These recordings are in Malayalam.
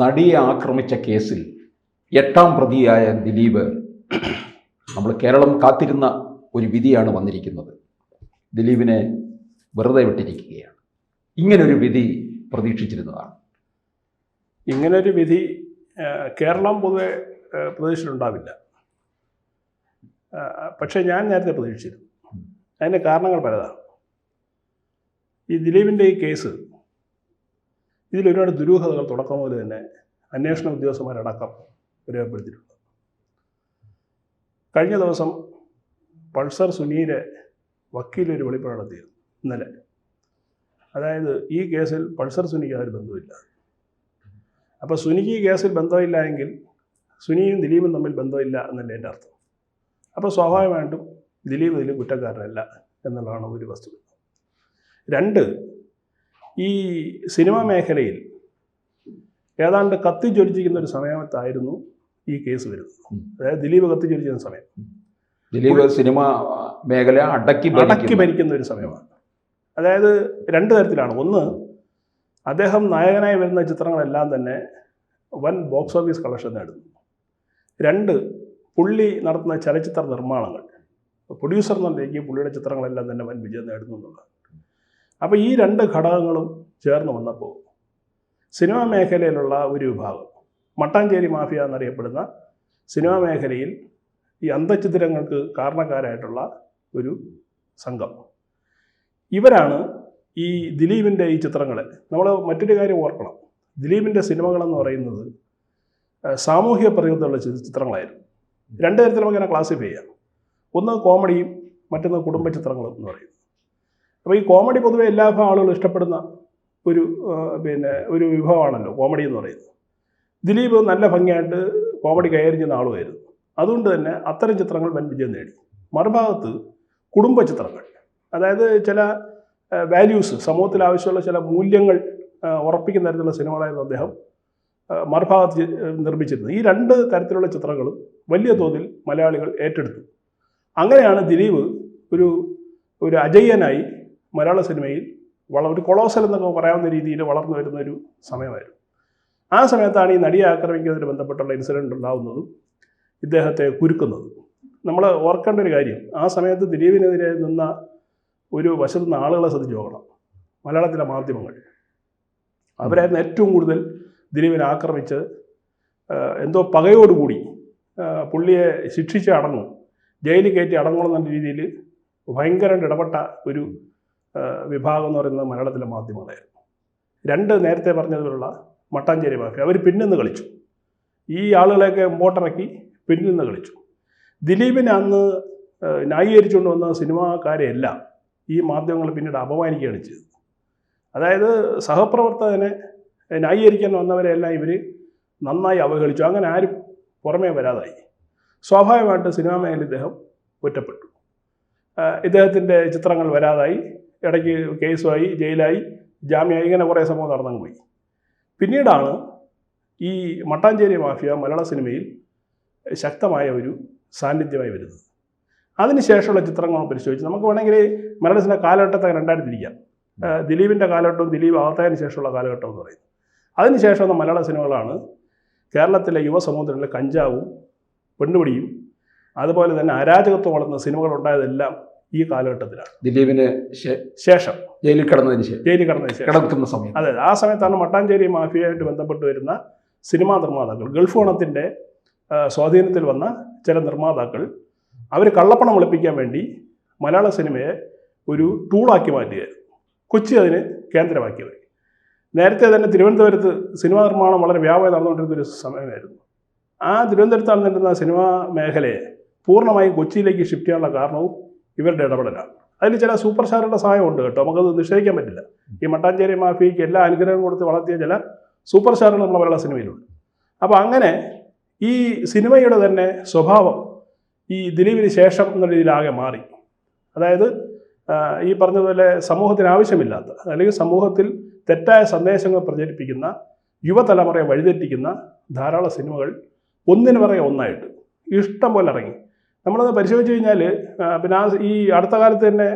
നടിയെ ആക്രമിച്ച കേസിൽ 8ാം പ്രതിയായ ദിലീപ്, നമ്മൾ കേരളം കാത്തിരുന്ന ഒരു വിധിയാണ് വന്നിരിക്കുന്നത്. ദിലീപിനെ വെറുതെ വിട്ടിരിക്കുകയാണ്. ഇങ്ങനൊരു വിധി പ്രതീക്ഷിച്ചിരുന്നതാണ്. ഇങ്ങനൊരു വിധി കേരളം പൊതുവെ പ്രതീക്ഷിച്ചിട്ടുണ്ടാവില്ല. പക്ഷേ ഞാൻ നേരത്തെ പ്രതീക്ഷിച്ചിരുന്നു. അതിൻ്റെ കാരണങ്ങൾ പലതാണ്. ഈ ദിലീപിൻ്റെ ഈ കേസ്, ഇതിലൊരുപാട് ദുരൂഹതകൾ തുടക്കം മുതൽ തന്നെ അന്വേഷണ ഉദ്യോഗസ്ഥന്മാരടക്കം രേഖപ്പെടുത്തിയിട്ടുണ്ട്. കഴിഞ്ഞ ദിവസം പൾസർ സുനിയുടെ വക്കീലൊരു വെളിപ്പാട് നടത്തിയിരുന്നു ഇന്നലെ. അതായത് ഈ കേസിൽ പൾസർ സുനിക്ക് അതൊരു ബന്ധമില്ല. അപ്പോൾ സുനിക്ക് ഈ കേസിൽ ബന്ധമില്ല എങ്കിൽ സുനിയും ദിലീപും തമ്മിൽ ബന്ധമില്ല എന്നല്ലേ എൻ്റെ അർത്ഥം. അപ്പോൾ സ്വാഭാവികമായിട്ടും ദിലീപ് ഇതിൽ കുറ്റക്കാരനല്ല എന്നുള്ളതാണ് ഒരു വസ്തുത. 2, ഈ സിനിമാ മേഖലയിൽ ഏതാണ്ട് കത്തിജ്വലിച്ചിരിക്കുന്ന ഒരു സമയത്തായിരുന്നു ഈ കേസ് വരുന്നത്. അതായത് ദിലീപ് കത്തിജ്വലിച്ചിരുന്ന സമയം. ദിലീപ് സിനിമാ മേഖല അടക്കി ഭരിക്കുന്ന ഒരു സമയമാണ്. അതായത് 2 തരത്തിലാണ്. ഒന്ന്, അദ്ദേഹം നായകനായി വരുന്ന ചിത്രങ്ങളെല്ലാം തന്നെ വൻ ബോക്സ് ഓഫീസ് കളക്ഷൻ നേടുന്നു. 2, പുള്ളി നടത്തുന്ന ചലച്ചിത്ര നിർമ്മാണങ്ങൾ, പ്രൊഡ്യൂസർ എന്ന നിലയ്ക്ക് പുള്ളിയുടെ ചിത്രങ്ങളെല്ലാം തന്നെ വൻ വിജയം നേടുന്നു എന്നുള്ളതാണ്. അപ്പോൾ ഈ 2 ഘടകങ്ങളും ചേർന്ന് വന്നപ്പോൾ സിനിമാ മേഖലയിലുള്ള ഒരു വിഭാഗം, മട്ടാഞ്ചേരി മാഫിയ എന്നറിയപ്പെടുന്ന സിനിമാ മേഖലയിൽ ഈ അന്തഃഛിദ്രങ്ങൾക്ക് കാരണക്കാരായിട്ടുള്ള ഒരു സംഘം, ഇവരാണ് ഈ ദിലീപിൻ്റെ ഈ ചിത്രങ്ങളെ, നമ്മൾ മറ്റൊരു കാര്യം ഓർക്കണം, ദിലീപിൻ്റെ സിനിമകളെന്ന് പറയുന്നത് സാമൂഹിക പ്രതിബദ്ധതയുള്ള ചിത്രങ്ങളായിരുന്നു. 2 തരത്തിൽ നമുക്കിങ്ങനെ ക്ലാസിഫൈ ചെയ്യാം. ഒന്ന് കോമഡിയും മറ്റൊന്ന് കുടുംബ ചിത്രങ്ങളും എന്ന് പറയുന്നത്. അപ്പോൾ ഈ കോമഡി പൊതുവെ എല്ലാ ആളുകളും ഇഷ്ടപ്പെടുന്ന ഒരു വിഭവമാണല്ലോ കോമഡി എന്ന് പറയുന്നത്. ദിലീപ് നല്ല ഭംഗിയായിട്ട് കോമഡി കൈകാര്യം ചെയ്യുന്ന ആളുമായിരുന്നു. അതുകൊണ്ട് തന്നെ അത്തരം ചിത്രങ്ങൾ വൻ വിജയം നേടി. മറുഭാഗത്ത് കുടുംബ ചിത്രങ്ങൾ, അതായത് ചില വാല്യൂസ്, സമൂഹത്തിൽ ആവശ്യമുള്ള ചില മൂല്യങ്ങൾ ഉറപ്പിക്കുന്ന തരത്തിലുള്ള സിനിമകളായിരുന്നു അദ്ദേഹം മറുഭാഗത്ത് നിർമ്മിച്ചിരുന്നത്. ഈ 2 തരത്തിലുള്ള ചിത്രങ്ങളും വലിയ തോതിൽ മലയാളികൾ ഏറ്റെടുത്തു. അങ്ങനെയാണ് ദിലീപ് ഒരു അജയ്യനായി മലയാള സിനിമയിൽ ഒരു കൊളോസൽ എന്നൊക്കെ പറയാവുന്ന രീതിയിൽ വളർന്നു വരുന്ന ഒരു സമയമായിരുന്നു. ആ സമയത്താണ് ഈ നടിയെ ആക്രമിക്കുന്നതിന് ബന്ധപ്പെട്ടുള്ള ഇൻസിഡൻറ്റ് ഉണ്ടാകുന്നതും ഇദ്ദേഹത്തെ കുരുക്കുന്നതും. നമ്മൾ ഓർക്കേണ്ട ഒരു കാര്യം, ആ സമയത്ത് ദിലീപിനെതിരെ നിന്ന ഒരു വശത്ത് നിന്ന് ആളുകളെ ശ്രദ്ധിച്ച് നോക്കണം. മലയാളത്തിലെ മാധ്യമങ്ങൾ അവരായിരുന്നു ഏറ്റവും കൂടുതൽ ദിലീപിനെ ആക്രമിച്ച് എന്തോ പകയോടുകൂടി പുള്ളിയെ ശിക്ഷിച്ച് അടങ്ങും, ജയിലിൽ കയറ്റി അടങ്ങണം എന്ന രീതിയിൽ ഭയങ്കരമായിട്ട് ഇടപെട്ട ഒരു വിഭാഗം എന്ന് പറയുന്നത് മലയാളത്തിലെ മാധ്യമങ്ങളായിരുന്നു. 2 നേരത്തെ പറഞ്ഞതുപോലുള്ള മട്ടാഞ്ചേരി മാഫിയ, അവർ പിന്നിന്ന് കളിച്ചു. ഈ ആളുകളെയൊക്കെ മുമ്പോട്ടിറക്കി പിന്നിന്ന് കളിച്ചു. ദിലീപിനെ അന്ന് ന്യായീകരിച്ചുകൊണ്ട് വന്ന സിനിമാക്കാരെയെല്ലാം ഈ മാധ്യമങ്ങൾ പിന്നീട് അപമാനിക്കുകയാണ് ചെയ്തത്. അതായത് സഹപ്രവർത്തകനെ ന്യായീകരിക്കാൻ വന്നവരെല്ലാം ഇവർ നന്നായി അവഹേളിച്ചു. അങ്ങനെ ആരും പുറമേ വരാതായി. സ്വാഭാവികമായിട്ട് സിനിമാ മേഖലയിൽ ഇദ്ദേഹം ഒറ്റപ്പെട്ടു. ഇദ്ദേഹത്തിൻ്റെ ചിത്രങ്ങൾ വരാതായി, ഇടയ്ക്ക് കേസുമായി, ജയിലായി, ജാമ്യമായി, ഇങ്ങനെ കുറേ സംഭവം നടന്നു പോയി. പിന്നീടാണ് ഈ മട്ടാഞ്ചേരി മാഫിയ മലയാള സിനിമയിൽ ശക്തമായ ഒരു സാന്നിധ്യമായി വരുന്നത്. അതിനുശേഷമുള്ള ചിത്രങ്ങൾ പരിശോധിച്ച് നമുക്ക് വേണമെങ്കിൽ മലയാള സിനിമ കാലഘട്ടത്തെ 2 തിരിക്കാം. ദിലീപിൻ്റെ കാലഘട്ടവും ദിലീപ് അകത്തതിന് ശേഷമുള്ള കാലഘട്ടം എന്ന് പറയുന്നത്. അതിനുശേഷം വന്ന മലയാള സിനിമകളാണ് കേരളത്തിലെ യുവസമൂഹത്തിലെ കഞ്ചാവും പെണ്ണുപിടിയും അതുപോലെ തന്നെ അരാജകത്വം വളർന്ന സിനിമകൾ ഉണ്ടായതെല്ലാം ഈ കാലഘട്ടത്തിലാണ്. ദിലീപിന് ശേഷം ജയിലിൽ കിടന്നതിന് ശേഷം സമയം. അതെ, ആ സമയത്താണ് മട്ടാഞ്ചേരി മാഫിയയായിട്ട് ബന്ധപ്പെട്ട് വരുന്ന സിനിമാ നിർമ്മാതാക്കൾ, ഗൾഫ് പണത്തിൻ്റെ സ്വാധീനത്തിൽ വന്ന ചില നിർമ്മാതാക്കൾ, അവർ കള്ളപ്പണം വെളുപ്പിക്കാൻ വേണ്ടി മലയാള സിനിമയെ ഒരു ടൂളാക്കി മാറ്റുകയായിരുന്നു. കൊച്ചി അതിന് കേന്ദ്രമാക്കിയവർ. നേരത്തെ തന്നെ തിരുവനന്തപുരത്ത് സിനിമാ നിർമ്മാണം വളരെ വ്യാപകമായി നടന്നുകൊണ്ടിരുന്നൊരു സമയമായിരുന്നു. ആ തിരുവനന്തപുരത്താണ് നിന്നിരുന്ന സിനിമാ മേഖലയെ പൂർണ്ണമായും കൊച്ചിയിലേക്ക് ഷിഫ്റ്റ് ചെയ്യാനുള്ള കാരണവും ഇവരുടെ ഇടപെടലാണ്. അതിൽ ചില സൂപ്പർ സ്റ്റാറുകളുടെ സഹായമുണ്ട് കേട്ടോ, നമുക്കത് നിഷേധിക്കാൻ പറ്റില്ല. ഈ മട്ടാഞ്ചേരി മാഫിയയ്ക്ക് എല്ലാ അനുഗ്രഹവും കൊടുത്ത് വളർത്തിയ ചില സൂപ്പർ സ്റ്റാറുകൾ നമ്മുടെ മലയാള സിനിമയിലുണ്ട്. അപ്പോൾ അങ്ങനെ ഈ സിനിമയുടെ തന്നെ സ്വഭാവം ഈ ദിലീപിന് ശേഷം എന്ന രീതിയിലാകെ മാറി. അതായത് ഈ പറഞ്ഞതുപോലെ സമൂഹത്തിന് ആവശ്യമില്ലാത്ത, അല്ലെങ്കിൽ സമൂഹത്തിൽ തെറ്റായ സന്ദേശങ്ങൾ പ്രചരിപ്പിക്കുന്ന, യുവതലമുറയെ വഴിതെറ്റിക്കുന്ന ധാരാളം സിനിമകൾ ഒന്നിനു പുറകെ ഒന്നായിട്ട് ഇഷ്ടം പോലെ ഇറങ്ങി. നമ്മളത് പരിശോധിച്ച് കഴിഞ്ഞാൽ പിന്നെ ഈ അടുത്ത കാലത്ത് തന്നെ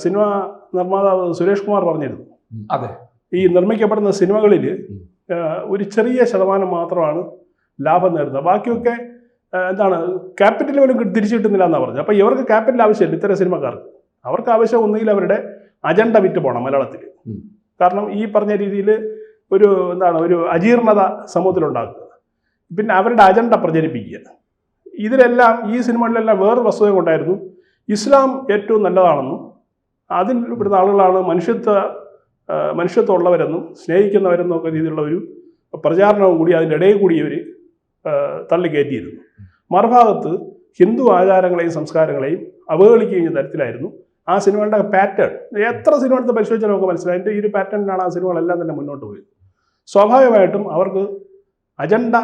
സിനിമാ നിർമ്മാതാവ് സുരേഷ് കുമാർ പറഞ്ഞിരുന്നു, അതെ, ഈ നിർമ്മിക്കപ്പെടുന്ന സിനിമകളിൽ ഒരു ചെറിയ ശതമാനം മാത്രമാണ് ലാഭം നേടുന്നത്. ബാക്കിയൊക്കെ എന്താണ് ക്യാപിറ്റൽ പോലും തിരിച്ചു കിട്ടുന്നില്ല എന്നാണ് പറഞ്ഞത്. അപ്പോൾ ഇവർക്ക് ക്യാപിറ്റൽ ആവശ്യമില്ല ഇത്തരം സിനിമക്കാർക്ക്. അവർക്ക് ആവശ്യം ഒന്നുകിൽ അവരുടെ അജണ്ട വിറ്റ് പോകണം മലയാളത്തിൽ. കാരണം ഈ പറഞ്ഞ രീതിയിൽ ഒരു ഒരു അജീർണത സമൂഹത്തിലുണ്ടാക്കുക, പിന്നെ അവരുടെ അജണ്ട പ്രചരിപ്പിക്കുക. ഇതിലെല്ലാം ഈ സിനിമകളിലെല്ലാം വേറൊരു വസ്തുത കൊണ്ടായിരുന്നു ഇസ്ലാം ഏറ്റവും നല്ലതാണെന്നും അതിൽ ഇവിടുത്തെ ആളുകളാണ് മനുഷ്യത്വമുള്ളവരെന്നും സ്നേഹിക്കുന്നവരെന്നും ഒക്കെ രീതിയിലുള്ള ഒരു പ്രചാരണവും കൂടി അതിൻ്റെ ഇടയിൽ കൂടി ഇവർ തള്ളിക്കയറ്റിയിരുന്നു. മറുഭാഗത്ത് ഹിന്ദു ആചാരങ്ങളെയും സംസ്കാരങ്ങളെയും അവഹേളിക്കുന്ന തരത്തിലായിരുന്നു ആ സിനിമകളുടെ പാറ്റേൺ. എത്ര സിനിമ എടുത്ത് പരിശോധിച്ചാൽ നമുക്ക് മനസ്സിലായി ഈ ഒരു പാറ്റേണിലാണ് ആ സിനിമകളെല്ലാം തന്നെ മുന്നോട്ട് പോയത്. സ്വാഭാവികമായിട്ടും അവർക്ക് അജണ്ട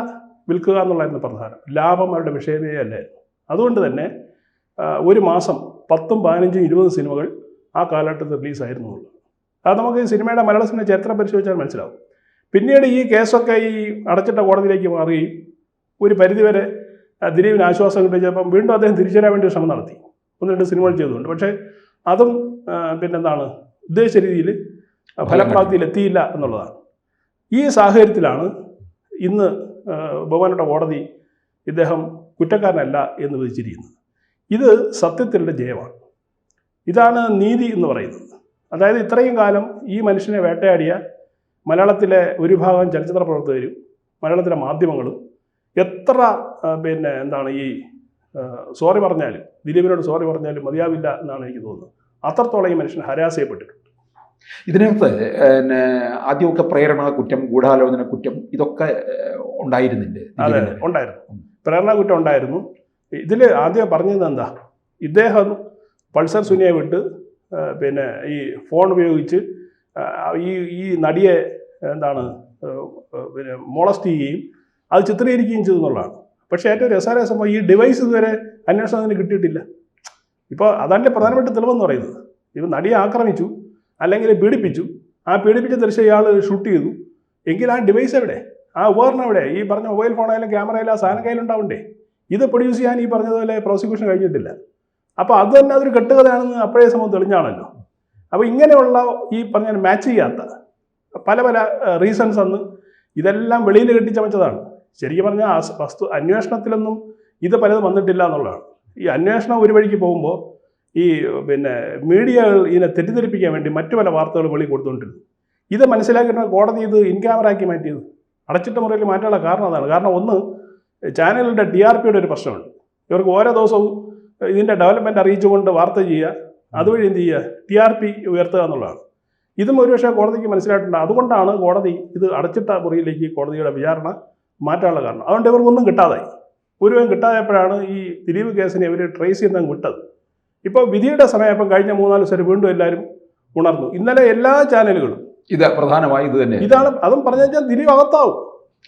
വിൽക്കുക എന്നുള്ളതായിരുന്നു പ്രധാനം, ലാഭം അവരുടെ വിഷയമേ അല്ലായിരുന്നു. അതുകൊണ്ട് തന്നെ ഒരു മാസം 10, 15, 20 സിനിമകൾ ആ കാലഘട്ടത്തിൽ റിലീസായിരുന്നു എന്നുള്ളത്. അത് നമുക്ക് ഈ സിനിമയുടെ മലയാള സിനിമ ചരിത്രം പരിശോധിച്ചാൽ മനസ്സിലാവും. പിന്നീട് ഈ കേസൊക്കെ ഈ അടച്ചിട്ട കോടതിയിലേക്ക് മാറുകയും ഒരു പരിധിവരെ ദിലീപിന് ആശ്വാസം കിട്ടിയപ്പം വീണ്ടും അദ്ദേഹം തിരിച്ചു വരാൻ വേണ്ടി ശ്രമം നടത്തി, 1-2 സിനിമകൾ ചെയ്തുകൊണ്ട്. പക്ഷേ അതും ഉദ്ദേശിച്ച രീതിയിൽ ഫലപ്രാപ്തിയിലെത്തിയില്ല എന്നുള്ളതാണ്. ഈ സാഹചര്യത്തിലാണ് ഇന്ന് ബഹുമാനപ്പെട്ട കോടതി ഇദ്ദേഹം കുറ്റക്കാരനല്ല എന്ന് വിധിച്ചിരിക്കുന്നത്. ഇത് സത്യത്തിലുള്ള ജയമാണ്. ഇതാണ് നീതി എന്ന് പറയുന്നത്. അതായത് ഇത്രയും കാലം ഈ മനുഷ്യനെ വേട്ടയാടിയ മലയാളത്തിലെ ഒരു ഭാഗം ചലച്ചിത്ര പ്രവർത്തകരും മലയാളത്തിലെ മാധ്യമങ്ങളും എത്ര ഈ സോറി പറഞ്ഞാലും ദിലീപിനോട് സോറി പറഞ്ഞാലും മതിയാവില്ല എന്നാണ് എനിക്ക് തോന്നുന്നത്. അത്രത്തോളം ഈ മനുഷ്യൻ ഹരാസ് ചെയ്യപ്പെട്ടിട്ടുണ്ട്. ഇതിനകത്ത് ആദ്യമൊക്കെ പ്രേരണ കുറ്റം, ഗൂഢാലോചന കുറ്റം ഇതൊക്കെ ഉണ്ടായിരുന്നില്ലേ? അതെ, ഉണ്ടായിരുന്നു. പ്രേരണ കുറ്റം ഉണ്ടായിരുന്നു. ഇതിൽ ആദ്യം പറഞ്ഞത് എന്താ, ഇദ്ദേഹം പൾസർ സുനിയെ വിട്ട് ഈ ഫോൺ ഉപയോഗിച്ച് ഈ നടിയെ മോളസ്റ്റ് ചെയ്യുകയും അത് ചിത്രീകരിക്കുകയും ചെയ്തു എന്നുള്ളതാണ്. പക്ഷേ ഏറ്റവും രസകരമായ സംഭവം ഈ ഡിവൈസ് ഇതുവരെ അന്വേഷണത്തിന് കിട്ടിയിട്ടില്ല. ഇപ്പോൾ അതല്ലേ പ്രധാനപ്പെട്ട തെളിവെന്ന് പറയുന്നത്. ഇവ നടിയെ ആക്രമിച്ചു അല്ലെങ്കിൽ പീഡിപ്പിച്ചു, ആ പീഡിപ്പിച്ച ദൃശ്യം ഇയാൾ ഷൂട്ട് ചെയ്തു എങ്കിൽ ആ ഡിവൈസ് എവിടെ, ആ ഉപകരണം എവിടെ? ഈ പറഞ്ഞ മൊബൈൽ ഫോണായാലും ക്യാമറയായാലും ആ സാധനം കയ്യിലുണ്ടാവണ്ടേ? ഇത് പ്രൊഡ്യൂസ് ചെയ്യാൻ ഈ പറഞ്ഞതുപോലെ പ്രോസിക്യൂഷൻ കഴിഞ്ഞിട്ടില്ല. അപ്പോൾ അത് തന്നെ അതൊരു കെട്ടുകഥയാണെന്ന് അപ്പോഴേ സമയം തെളിഞ്ഞാണല്ലോ. അപ്പോൾ ഇങ്ങനെയുള്ള ഈ പറഞ്ഞ മാച്ച് ചെയ്യാത്ത പല റീസൺസ് അന്ന് ഇതെല്ലാം വെളിയിൽ കെട്ടിച്ചമച്ചതാണ്. ശരിക്കും പറഞ്ഞാൽ അന്വേഷണത്തിലൊന്നും ഇത് പലതും വന്നിട്ടില്ല എന്നുള്ളതാണ്. ഈ അന്വേഷണം ഒരു വഴിക്ക് പോകുമ്പോൾ ഈ മീഡിയകൾ ഇതിനെ തെറ്റിദ്ധരിപ്പിക്കാൻ വേണ്ടി മറ്റു പല വാർത്തകൾ വെളി കൊടുത്തുകൊണ്ടിരുന്നു. ഇത് മനസ്സിലാക്കിയിട്ട് കോടതി ഇത് ഇൻ ക്യാമറയാക്കി മാറ്റിയത്. അടച്ചിട്ട മുറിയിൽ മാറ്റാനുള്ള കാരണം അതാണ്. കാരണം ഒന്ന്, ചാനലുകളുടെ TRPയുടെ ഒരു പ്രശ്നമുണ്ട്. ഇവർക്ക് ഓരോ ദിവസവും ഇതിൻ്റെ ഡെവലപ്മെൻറ്റ് അറിയിച്ചുകൊണ്ട് വാർത്ത ചെയ്യുക, അതുവഴി എന്ത് ചെയ്യുക, TRP ഉയർത്തുക എന്നുള്ളതാണ്. ഇതും ഒരുപക്ഷെ കോടതിക്ക് മനസ്സിലായിട്ടുണ്ട്. അതുകൊണ്ടാണ് കോടതി ഇത് അടച്ചിട്ട മുറിയിലേക്ക് കോടതിയുടെ വിചാരണ മാറ്റാനുള്ള കാരണം. അതുകൊണ്ട് ഇവർക്കൊന്നും കിട്ടാതായി. ഒരുവൻ കിട്ടാതായപ്പോഴാണ് ഈ ദിലീപ് കേസിനെ ഇവർ ട്രേസ് ചെയ്യുന്നങ്ങ് വിട്ടത്. ഇപ്പോൾ വിധിയുടെ സമയം കഴിഞ്ഞ 3-4 ദിവസം വീണ്ടും എല്ലാവരും ഉണർന്നു. ഇന്നലെ എല്ലാ ചാനലുകളും ഇത് പ്രധാനമായി ഇത് തന്നെ ഇതാണ്. അതും പറഞ്ഞു വെച്ചാൽ ദിലീപ് അകത്താവും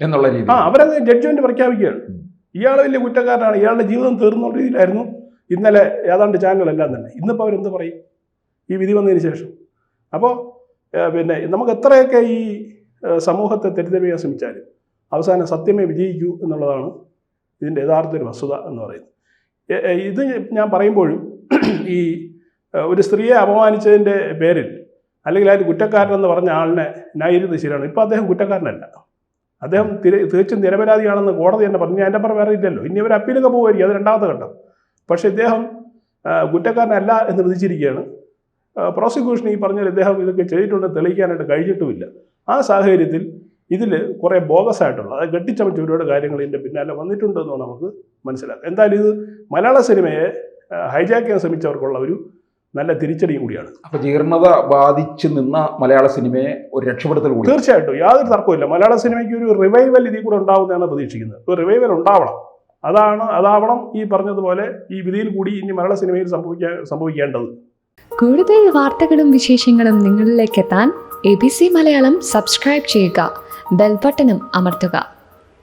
എന്നുള്ള രീതി അവരങ്ങ് ജഡ്ജ്മെന്റ് പ്രഖ്യാപിക്കുകയാണ്. ഇയാൾ വലിയ കുറ്റക്കാരനാണ്, ഇയാളുടെ ജീവിതം തീർന്നുള്ള രീതിയിലായിരുന്നു ഇന്നലെ ഏതാണ്ട് ചാനലുകളെല്ലാം തന്നെ. ഇന്നിപ്പോൾ അവരെന്ത് പറയും ഈ വിധി വന്നതിന് ശേഷം? അപ്പോൾ നമുക്ക് എത്രയൊക്കെ ഈ സമൂഹത്തെ തെറ്റിദ്ധരിപ്പിക്കാൻ ശ്രമിച്ചാലും അവസാനം സത്യമേ വിജയിക്കൂ എന്നുള്ളതാണ് ഇതിൻ്റെ യഥാർത്ഥ ഒരു വസ്തുത എന്ന് പറയുന്നത്. ഇത് ഞാൻ പറയുമ്പോഴും ഈ ഒരു സ്ത്രീയെ അപമാനിച്ചതിൻ്റെ പേരിൽ അല്ലെങ്കിൽ അതിൽ കുറ്റക്കാരനെന്ന് പറഞ്ഞ ആളിനെ ന്യായീകരിക്കുന്നത് ശരിയാണ്. ഇപ്പോൾ അദ്ദേഹം കുറ്റക്കാരനല്ല, അദ്ദേഹം തികച്ചും നിരപരാധിയാണെന്ന് കോടതി തന്നെ പറഞ്ഞു. അതിൻ്റെ അപ്പുറം വേറെ ഇല്ലല്ലോ. ഇനി അവർ അപ്പീലൊക്കെ പോകുമായിരിക്കും, അത് രണ്ടാമത്തെ ഘട്ടം. പക്ഷേ ഇദ്ദേഹം കുറ്റക്കാരനല്ല എന്ന് വിധിച്ചിരിക്കുകയാണ്. പ്രോസിക്യൂഷൻ ഈ പറഞ്ഞാൽ ഇദ്ദേഹം ഇതൊക്കെ ചെയ്തിട്ടുണ്ടെന്ന് തെളിയിക്കാനായിട്ട് കഴിഞ്ഞിട്ടുമില്ല. ആ സാഹചര്യത്തിൽ ഇതിൽ കുറേ ബോഗസായിട്ടുള്ള, അത് കെട്ടിച്ചമച്ച ഒരുപാട് കാര്യങ്ങൾ ഇതിൻ്റെ പിന്നാലെ വന്നിട്ടുണ്ടെന്ന് നമുക്ക് മനസ്സിലാക്കാം. എന്തായാലും ഇത് മലയാള സിനിമയെ ഹൈജാക്ക് ചെയ്യാൻ ശ്രമിച്ചവർക്കുള്ള ഒരു നല്ല തിരിച്ചടിയും കൂടിയാണ്. അപ്പോൾ ജീർണത ബാധിച്ച് നിന്ന മലയാള സിനിമയെ ഒരു രക്ഷപ്പെടുത്തൽ കൂടി. തീർച്ചയായിട്ടും യാതൊരു തർക്കമില്ല. മലയാള സിനിമയ്ക്ക് ഒരു റിവൈവൽ ഇതിൽ കൂടെ ഉണ്ടാവുന്നതാണ് പ്രതീക്ഷിക്കുന്നത്. ഒരു റിവൈവൽ ഉണ്ടാവണം. അതാവണം ഈ പറഞ്ഞതുപോലെ ഈ വിധിയിൽ കൂടി ഇനി മലയാള സിനിമയിൽ സംഭവിക്കേണ്ടത്. കൂടുതൽ വാർത്തകളും വിശേഷങ്ങളും നിങ്ങളിലേക്ക് എത്താൻ ABC മലയാളം സബ്സ്ക്രൈബ് ചെയ്യുക, ബെൽ ബട്ടണും അമർത്തുക.